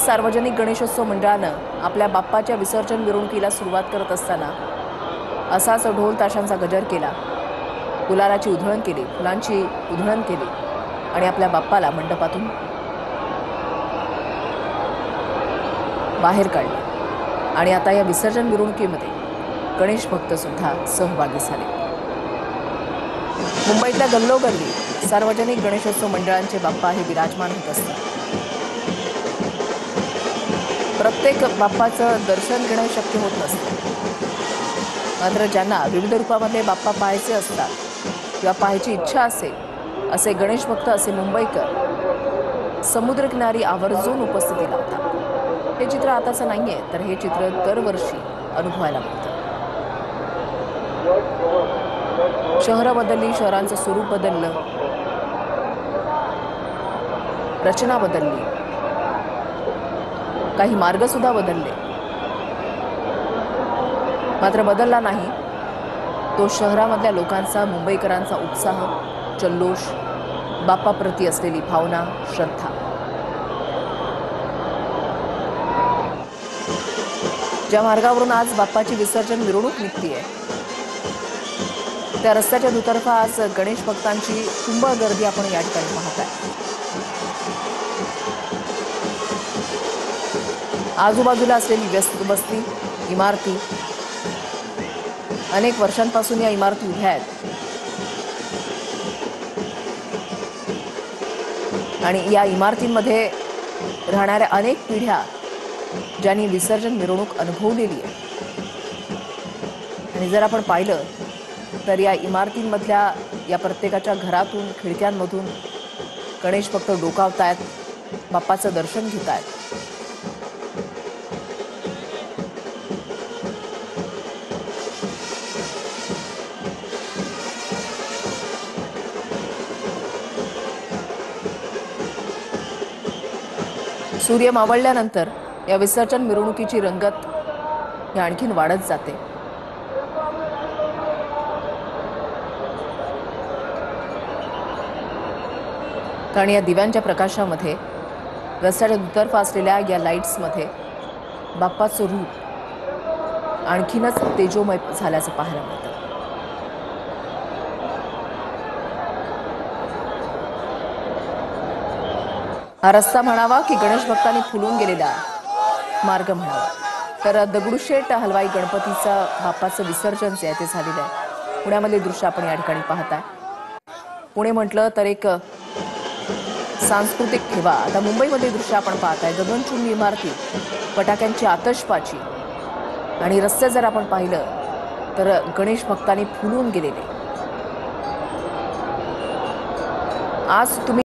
सार्वजनिक गणेशोत्सव मंडळानं आपल्या बाप्पाच्या विसर्जन मिरवणुकीला सुरुवात करत असताना असाच ढोल ताशांचा गजर केला, गुलालाची उधळण केली, फुलांची उधळण केली आणि आपल्या बाप्पाला मंडपातून बाहेर काढले। आणि आता या विसर्जन मिरवणुकीमध्ये गणेश भक्त सुद्धा सहभागी झाले। मुंबईतल्या गल्लोगल्ली सार्वजनिक गणेशोत्सव मंडळांचे बाप्पा हे विराजमान होत असतात। प्रत्येक बाप्पाचं दर्शन घेणं शक्य होत नसतं, मात्र ज्यांना विविध रूपामध्ये बाप्पा पाहायचे असतात किंवा पाहायची इच्छा असेल असे गणेश भक्त, असे मुंबईकर समुद्रकिनारी आवर्जून उपस्थिती लावतात। हे चित्र आताचं नाहीये, तर हे चित्र दरवर्षी अनुभवायला मिळतं। शहरं बदलली, शहरांचं स्वरूप बदललं, रचना बदलली, काही मार्ग सुद्धा बदलले, मात्र बदलला नाही तो शहरामधल्या लोकांचा, मुंबईकरांचा उत्साह, जल्लोष, बाप्पाप्रती असलेली भावना, श्रद्धा। ज्या मार्गावरून आज बाप्पाची विसर्जन मिरवणूक निघतीये त्या रस्त्याच्या दुतर्फा आज गणेश भक्तांची तुंबळ गर्दी आपण या ठिकाणी पाहताय। आजूबाजूला असलेली व्यस्त वस्ती, इमारती, अनेक वर्षांपासून या इमारती उभ्या आहेत आणि या इमारतींमध्ये राहणाऱ्या अनेक पिढ्या ज्यांनी विसर्जन मिरवणूक अनुभवलेली आहे। आणि जर आपण पाहिलं तर या इमारतींमधल्या या प्रत्येकाच्या घरातून, खिडक्यांमधून गणेश भक्त डोकावतायत, बाप्पाचं दर्शन घेतायत। सूर्य मावळल्यानंतर या विसर्जन मिरवणुकीची रंगत ही आणखीन वाढत जाते। कारण या दिव्यांच्या प्रकाशामध्ये, रस्त्याच्या दुतर्फा असलेल्या या लाईट्समध्ये बाप्पाचं रूप आणखीनच तेजोमय झाल्याचं पाहायला मिळतं। हा रस्ता म्हणावा की गणेश भक्तांनी फुलून गेलेला मार्ग म्हणावा, तर दगडूशेठ हलवाई गणपतीचा बाप्पाचं विसर्जन जे आहे ते झालेलं आहे। पुण्यामधले दृश्य आपण या ठिकाणी पाहताय। पुणे म्हटलं तर एक सांस्कृतिक ठेवा। आता मुंबईमध्ये दृश्य आपण पाहताय, गगनचुंबी इमारती, फटाक्यांची आतषबाजी आणि रस्ते जर आपण पाहिलं तर गणेश भक्तांनी फुलून गेलेले। आज तुम्ही